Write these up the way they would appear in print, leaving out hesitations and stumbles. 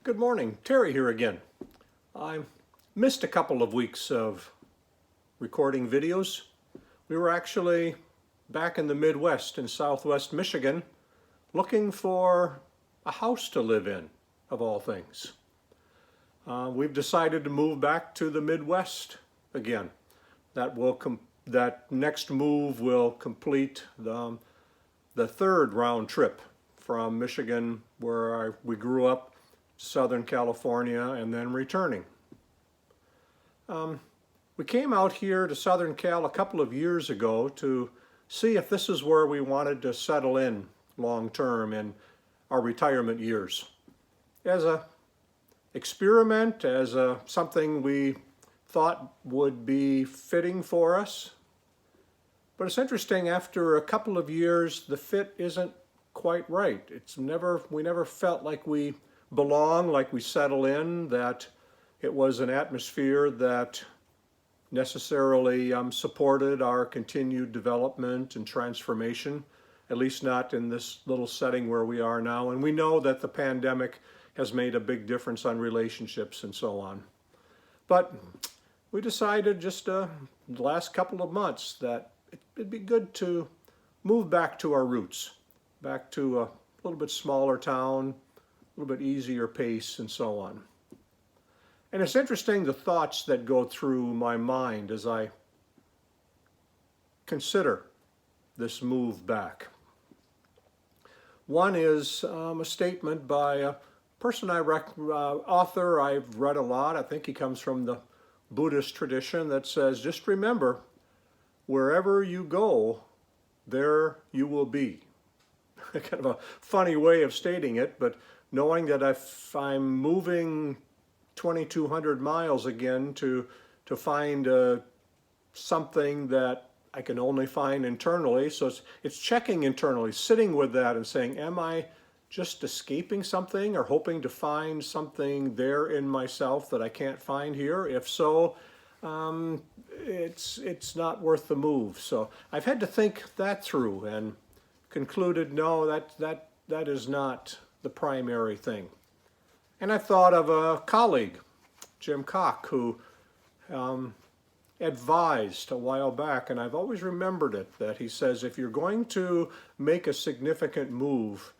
Good morning, Terry here again. I missed a couple of weeks of recording videos. We were actually back in the Midwest in Southwest Michigan looking for a house to live in, of all things. We've decided to move back to the Midwest again. That next move will complete the third round trip from Michigan, where we grew up, Southern California, and then returning. We came out here to Southern Cal a couple of years ago to see if this is where we wanted to settle in long term in our retirement years. As a experiment, as something we thought would be fitting for us. But it's interesting, after a couple of years, the fit isn't quite right. We never felt like we belong, like we settle in, that it was an atmosphere that necessarily supported our continued development and transformation, at least not in this little setting where we are now. And we know that the pandemic has made a big difference on relationships and so on. But we decided just the last couple of months that it'd be good to move back to our roots, back to a little bit smaller town, a little bit easier pace, and so on. And it's interesting the thoughts that go through my mind as I consider this move back. One is a statement by a person author I've read a lot. I think he comes from the Buddhist tradition, that says, just remember, wherever you go, there you will be. Kind of a funny way of stating it, but knowing that if I'm moving 2,200 miles again to find something that I can only find internally, so it's checking internally, sitting with that and saying, am I just escaping something or hoping to find something there in myself that I can't find here? If so, it's not worth the move. So I've had to think that through and concluded, no, that is not the primary thing. And I thought of a colleague, Jim Koch, who advised a while back, and I've always remembered it, that he says, if you're going to make a significant move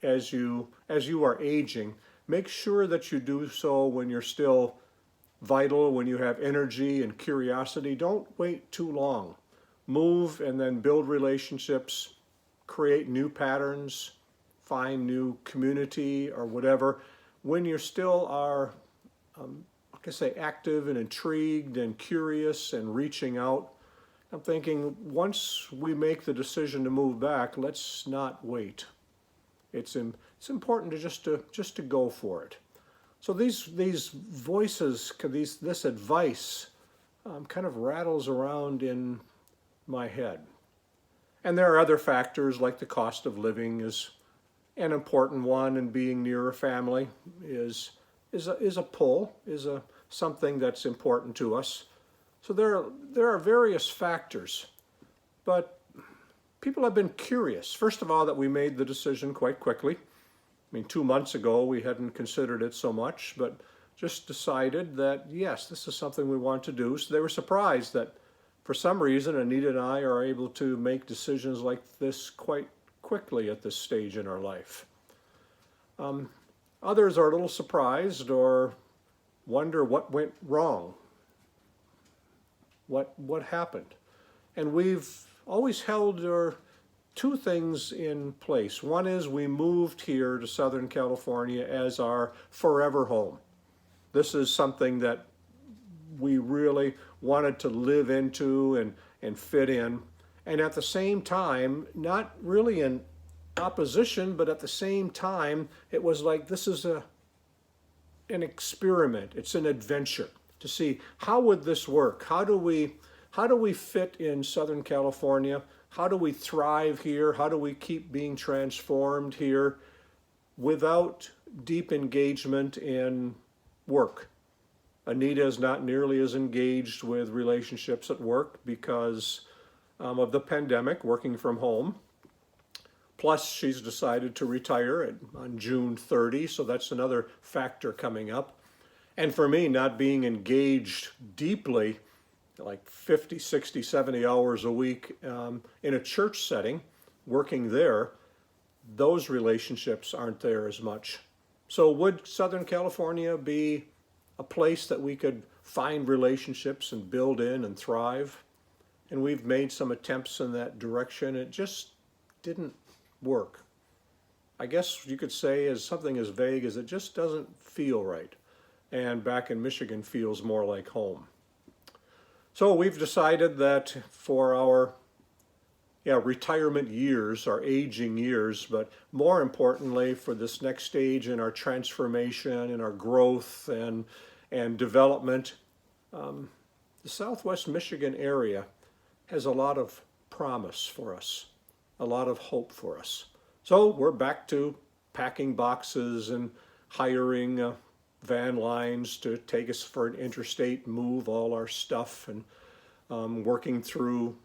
as you are aging, make sure that you do so when you're still vital, when you have energy and curiosity. Don't wait too long. Move and then build relationships, create new patterns, find new community or whatever, when you still are, like I say, active and intrigued and curious and reaching out. I'm thinking, once we make the decision to move back, let's not wait. It's important to just to go for it. So these voices, this advice kind of rattles around in my head. And there are other factors, like the cost of living is an important one, and being near a family is a pull, something that's important to us. So there are various factors, but people have been curious. First of all, that we made the decision quite quickly. I mean, 2 months ago we hadn't considered it so much, but just decided that yes, this is something we want to do. So they were surprised that for some reason Anita and I are able to make decisions like this quite quickly at this stage in our life. Others are a little surprised or wonder what went wrong, what happened. And we've always held two things in place. One is we moved here to Southern California as our forever home. This is something that we really wanted to live into and fit in. And at the same time, not really in opposition, but at the same time, it was like, this is an experiment. It's an adventure to see, how would this work? How do we fit in Southern California? How do we thrive here? How do we keep being transformed here without deep engagement in work? Anita is not nearly as engaged with relationships at work because of the pandemic, working from home. Plus, she's decided to retire on June 30, so that's another factor coming up. And for me, not being engaged deeply, like 50, 60, 70 hours a week in a church setting, working there, those relationships aren't there as much. So would Southern California be a place that we could find relationships and build in and thrive? And we've made some attempts in that direction. It just didn't work. I guess you could say as something as vague as it just doesn't feel right. And back in Michigan feels more like home. So we've decided that for our retirement years, our aging years, but more importantly for this next stage in our transformation, in our growth and development, the Southwest Michigan area has a lot of promise for us, a lot of hope for us. So we're back to packing boxes and hiring van lines to take us for an interstate, move all our stuff, and working through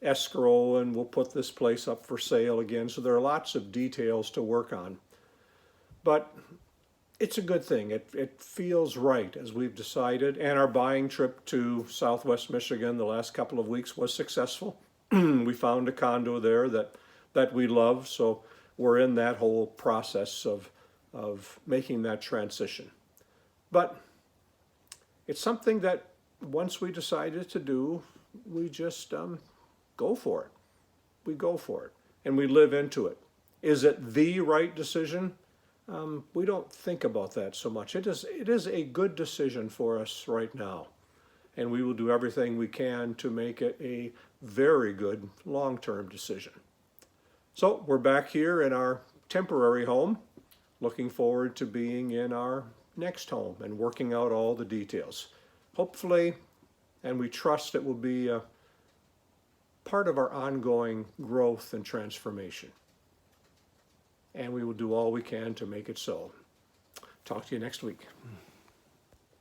escrow, and we'll put this place up for sale again. So there are lots of details to work on. But it's a good thing. It feels right as we've decided. And our buying trip to Southwest Michigan the last couple of weeks was successful. We found a condo there that we love. So we're in that whole process of making that transition. But it's something that once we decided to do, we just go for it. We go for it and we live into it. Is it the right decision? We don't think about that so much. It is a good decision for us right now. And we will do everything we can to make it a very good long-term decision. So we're back here in our temporary home, looking forward to being in our next home and working out all the details. Hopefully, and we trust it will be a part of our ongoing growth and transformation. And we will do all we can to make it so. Talk to you next week.